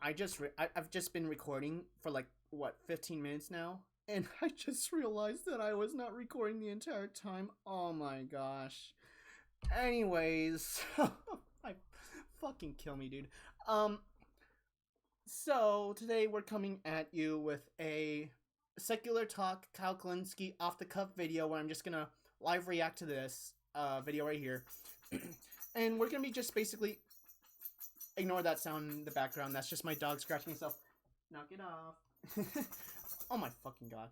I've just been recording for like what 15 minutes now, and I just realized that I was not recording the entire time. Oh my gosh. Anyways, I fucking kill me, dude. So today we're coming at you with a secular talk Kyle Kalinske off the cuff video where I'm just gonna live react to this video right here, and we're gonna be just basically ignore that sound in the background. That's just my dog scratching himself. Knock it off. Oh my fucking god.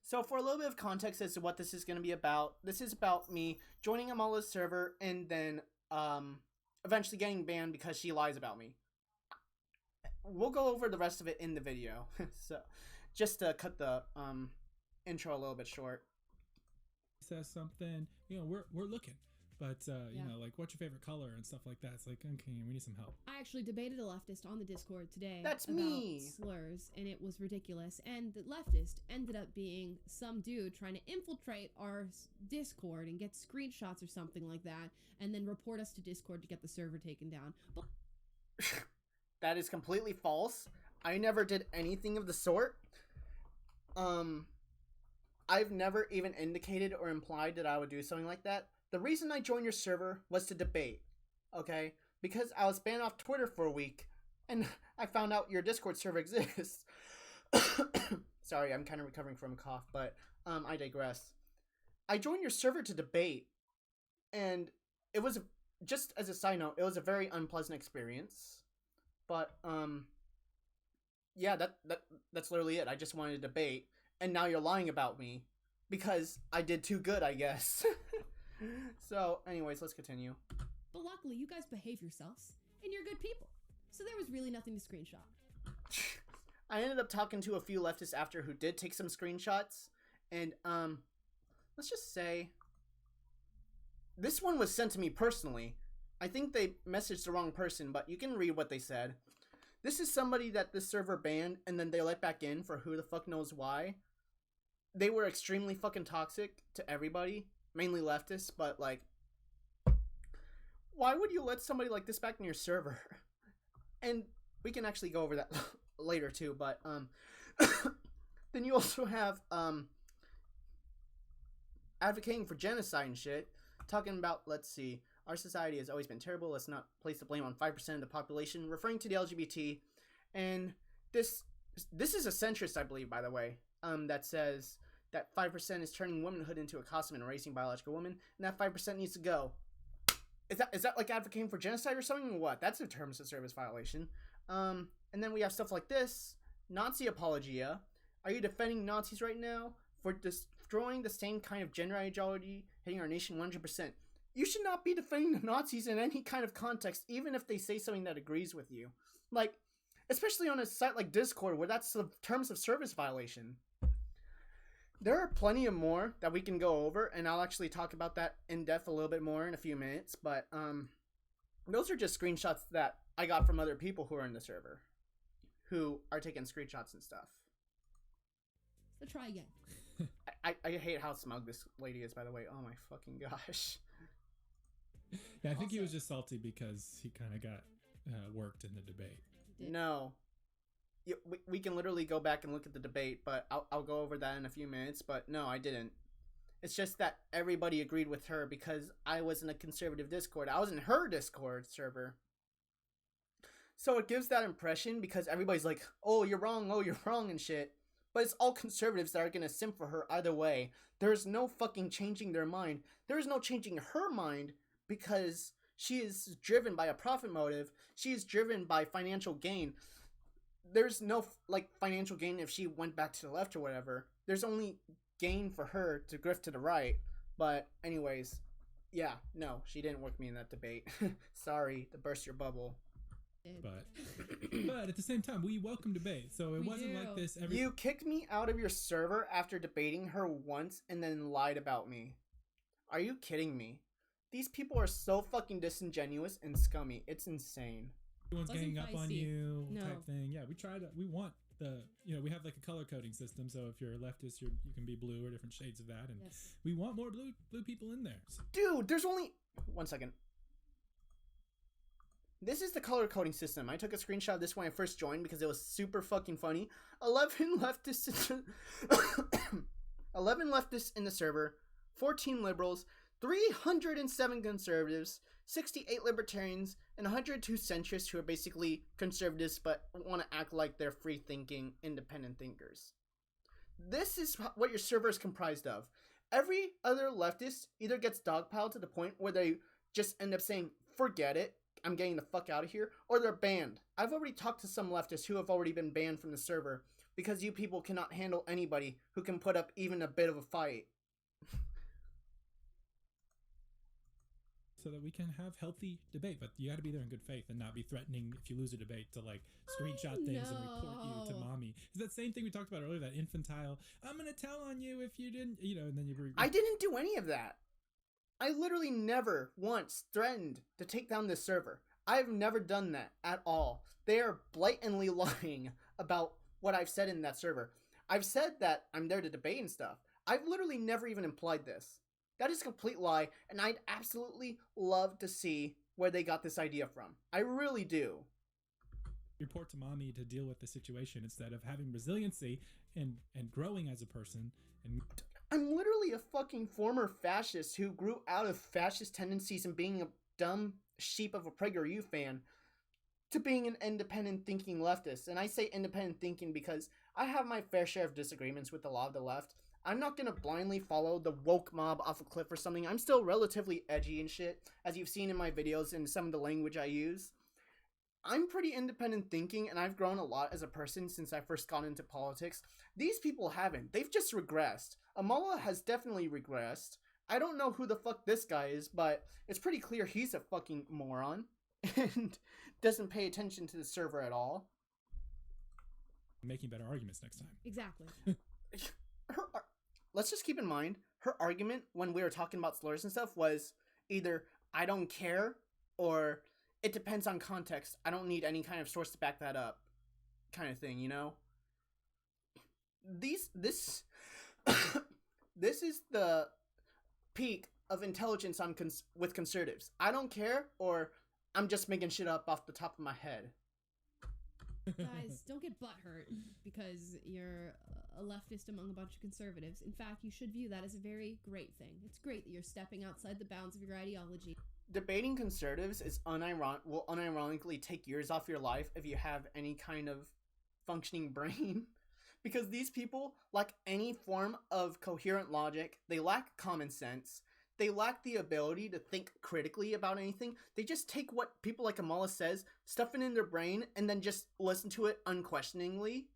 So for a little bit of context as to what this is going to be about, this is about me joining Amala's server and then eventually getting banned because she lies about me. We'll go over the rest of it in the video. So just to cut the intro a little bit short. Says something, you know, we're looking. But, you know, like, what's your favorite color and stuff like that? It's like, okay, we need some help. I actually debated a leftist on the Discord today. That's about me. Slurs, and it was ridiculous. And the leftist ended up being some dude trying to infiltrate our Discord and get screenshots or something like that, and then report us to Discord to get the server taken down. But that is completely false. I never did anything of the sort. I've never even indicated or implied that I would do something like that. The reason I joined your server was to debate, okay? Because I was banned off Twitter for a week, and I found out your Discord server exists. Sorry, I'm kind of recovering from a cough, but I digress. I joined your server to debate, and it was, just as a side note, it was a very unpleasant experience. But, yeah, that's literally it. I just wanted to debate, and now you're lying about me, because I did too good, I guess. So, anyways, let's continue. But luckily, you guys behave yourselves, and you're good people. So there was really nothing to screenshot. I ended up talking to a few leftists after who did take some screenshots, and, let's just say, this one was sent to me personally. I think they messaged the wrong person, but you can read what they said. This is somebody that this server banned, and then they let back in for who the fuck knows why. They were extremely fucking toxic to everybody. Mainly leftists, but like, why would you let somebody like this back in your server? And we can actually go over that later too, but then you also have advocating for genocide and shit, talking about, let's see, our society has always been terrible, let's not place the blame on 5% of the population, referring to the LGBT, and this is a centrist, I believe, by the way, that says that 5% is turning womanhood into a costume and erasing biological women, and that 5% needs to go. Is that like advocating for genocide or something, or what? That's a terms of service violation. And then we have stuff like this. Nazi apologia. Are you defending Nazis right now for destroying the same kind of gender ideology hitting our nation 100%? You should not be defending the Nazis in any kind of context, even if they say something that agrees with you. Like, especially on a site like Discord, where that's the terms of service violation. There are plenty of more that we can go over, and I'll actually talk about that in depth a little bit more in a few minutes, but those are just screenshots that I got from other people who are in the server, who are taking screenshots and stuff. So try again. I hate how smug this lady is, by the way. Oh my fucking gosh. Yeah, I think he was just salty because he kind of got worked in the debate. No. We can literally go back and look at the debate, but I'll go over that in a few minutes, but no, I didn't. It's just that everybody agreed with her because I was in a conservative Discord. I was in her Discord server. So it gives that impression because everybody's like, oh, you're wrong, and shit. But it's all conservatives that are gonna simp for her either way. There's no fucking changing their mind. There's no changing her mind because she is driven by a profit motive. She is driven by financial gain. There's no, like, financial gain if she went back to the left or whatever. There's only gain for her to grift to the right. But anyways, yeah, no, she didn't work me in that debate. Sorry to burst your bubble. But at the same time, we welcome debate. So it wasn't like this every... You kicked me out of your server after debating her once and then lied about me. Are you kidding me? These people are so fucking disingenuous and scummy. It's insane. Everyone's ganging up on you type No. thing. Yeah, we want the, you know, we have like a color coding system. So if you're a leftist, you can be blue or different shades of that. And Yes. we want more blue people in there. So. Dude, there's only... 1 second. This is the color coding system. I took a screenshot of this when I first joined because it was super fucking funny. 11 leftists in 11 leftists in the server, 14 liberals, 307 conservatives, 68 libertarians, and 102 centrists who are basically conservatives but want to act like they're free-thinking, independent thinkers. This is what your server is comprised of. Every other leftist either gets dogpiled to the point where they just end up saying, forget it, I'm getting the fuck out of here, or they're banned. I've already talked to some leftists who have already been banned from the server because you people cannot handle anybody who can put up even a bit of a fight. So that we can have healthy debate, but you got to be there in good faith and not be threatening if you lose a debate to like screenshot things and report you to mommy. It's that same thing we talked about earlier, that infantile, I'm gonna tell on you if you didn't, and then you I didn't do any of that. I literally never once threatened to take down this server. I've never done that at all. They are blatantly lying about what I've said in that server. I've said that I'm there to debate and stuff. I've literally never even implied this. That is a complete lie, and I'd absolutely love to see where they got this idea from. I really do. Report to mommy to deal with the situation instead of having resiliency and growing as a person. And I'm literally a fucking former fascist who grew out of fascist tendencies and being a dumb sheep of a PragerU fan to being an independent thinking leftist. And I say independent thinking because I have my fair share of disagreements with a lot of the left. I'm not gonna blindly follow the woke mob off a cliff or something. I'm still relatively edgy and shit, as you've seen in my videos and some of the language I use. I'm pretty independent thinking, and I've grown a lot as a person since I first got into politics. These people haven't. They've just regressed. Amala has definitely regressed. I don't know who the fuck this guy is, but it's pretty clear he's a fucking moron and doesn't pay attention to the server at all. Making better arguments next time. Exactly. Let's just keep in mind, her argument when we were talking about slurs and stuff was either I don't care or it depends on context. I don't need any kind of source to back that up kind of thing, This this is the peak of intelligence with conservatives. I don't care, or I'm just making shit up off the top of my head. Guys, don't get butthurt because you're a leftist among a bunch of conservatives. In fact, you should view that as a very great thing. It's great that you're stepping outside the bounds of your ideology. Debating conservatives is will unironically take years off your life if you have any kind of functioning brain. Because these people lack any form of coherent logic, they lack common sense, they lack the ability to think critically about anything. They just take what people like Amala says, stuff it in their brain, and then just listen to it unquestioningly.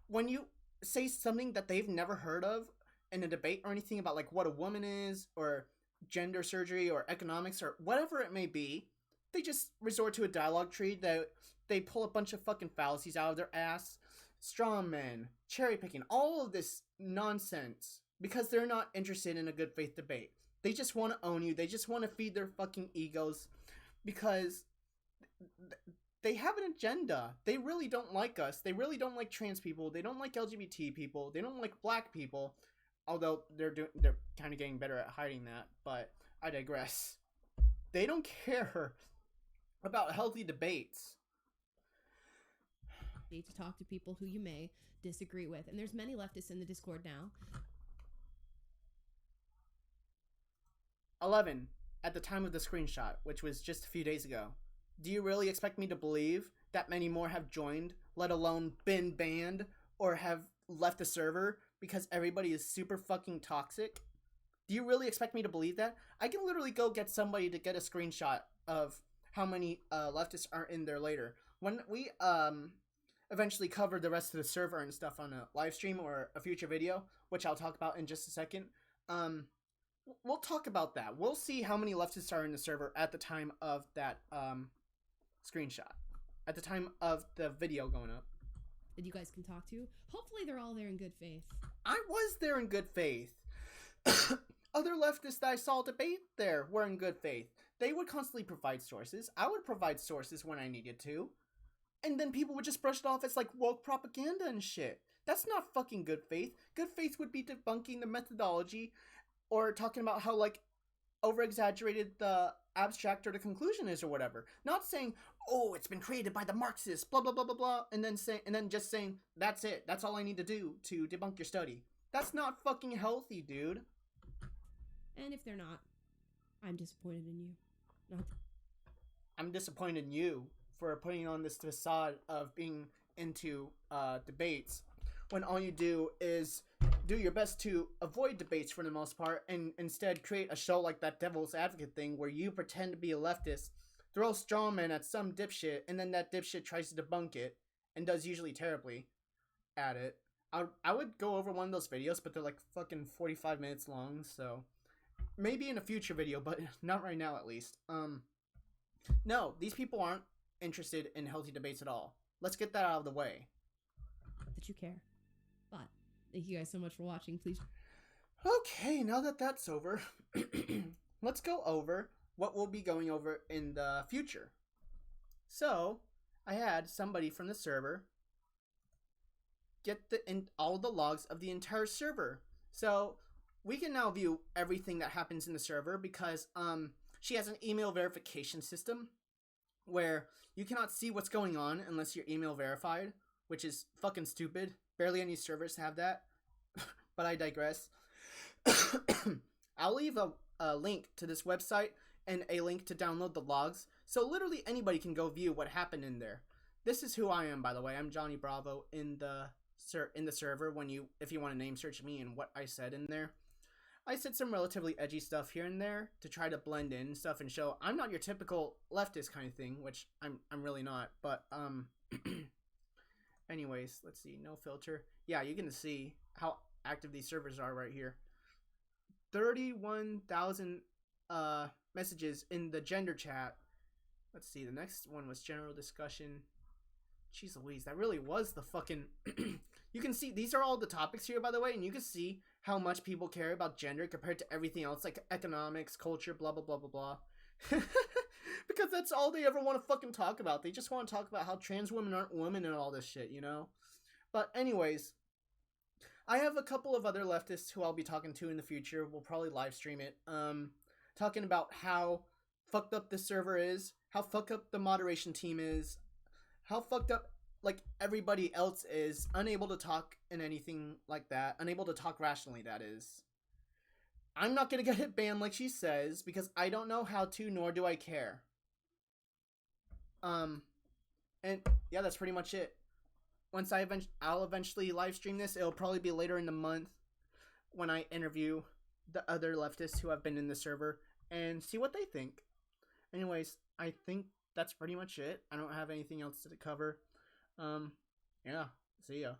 When you say something that they've never heard of in a debate or anything about like what a woman is, or gender surgery, or economics, or whatever it may be, they just resort to a dialogue tree that they pull a bunch of fucking fallacies out of their ass, straw men, cherry picking, all of this nonsense, because they're not interested in a good faith debate. They just want to own you. They just want to feed their fucking egos because they have an agenda. They really don't like us. They really don't like trans people. They don't like LGBT people. They don't like black people. Although they're kind of getting better at hiding that, but I digress. They don't care about healthy debates. To talk to people who you may disagree with. And there's many leftists in the Discord now. 11 at the time of the screenshot, which was just a few days ago. Do you really expect me to believe that many more have joined, let alone been banned, or have left the server because everybody is super fucking toxic? Do you really expect me to believe that? I can literally go get somebody to get a screenshot of how many leftists are in there later. When we eventually cover the rest of the server and stuff on a live stream or a future video, which I'll talk about in just a second, we'll talk about that. We'll see how many leftists are in the server at the time of that screenshot, at the time of the video going up. That you guys can talk to. Hopefully they're all there in good faith. I was there in good faith. Other leftists that I saw debate there were in good faith. They would constantly provide sources. I would provide sources when I needed to. And then people would just brush it off as like woke propaganda and shit. That's not fucking good faith. Good faith would be debunking the methodology or talking about how like over exaggerated the abstract or the conclusion is or whatever. Not saying, oh, it's been created by the Marxists, blah blah blah blah blah, and then just saying that's it. That's all I need to do to debunk your study. That's not fucking healthy, dude. And if they're not, I'm disappointed in you. Not. I'm disappointed in you for putting on this facade of being into debates when all you do is do your best to avoid debates for the most part and instead create a show like that Devil's Advocate thing where you pretend to be a leftist, throw straw man at some dipshit, and then that dipshit tries to debunk it and does usually terribly at it. I would go over one of those videos, but they're like fucking 45 minutes long, so maybe in a future video, but not right now at least. No, these people aren't interested in healthy debates at all. Let's get that out of the way. That you care. But thank you guys so much for watching. Please. Okay, now that that's over, let's go over what we'll be going over in the future. So, I had somebody from the server get all the logs of the entire server. So, we can now view everything that happens in the server because she has an email verification system where you cannot see what's going on unless you're email verified, which is fucking stupid. Barely any servers have that, but I digress. I'll leave a link to this website and a link to download the logs, so literally anybody can go view what happened in there. This is who I am, by the way. I'm Johnny Bravo in the server. If you want to name search me and what I said in there, I said some relatively edgy stuff here and there to try to blend in stuff and show I'm not your typical leftist kind of thing, which I'm really not. But anyways, let's see. No filter. Yeah, you can see how active these servers are right here. 31,000 messages in the gender chat. Let's see. The next one was general discussion. Jeez Louise, that really was the fucking... You can see, these are all the topics here, by the way, and you can see how much people care about gender compared to everything else, like economics, culture, blah, blah, blah, blah, blah. Because that's all they ever want to fucking talk about. They just want to talk about how trans women aren't women and all this shit, you know? But anyways, I have a couple of other leftists who I'll be talking to in the future. We'll probably live stream it. Talking about how fucked up this server is, how fucked up the moderation team is, how fucked up like everybody else is, unable to talk in anything like that, unable to talk rationally, that is. I'm not gonna get it banned like she says, because I don't know how to, nor do I care. And yeah, that's pretty much it. Once I'll eventually live stream this, it'll probably be later in the month when I interview the other leftists who have been in the server and see what they think. Anyways, I think that's pretty much it. I don't have anything else to cover. Yeah, see ya.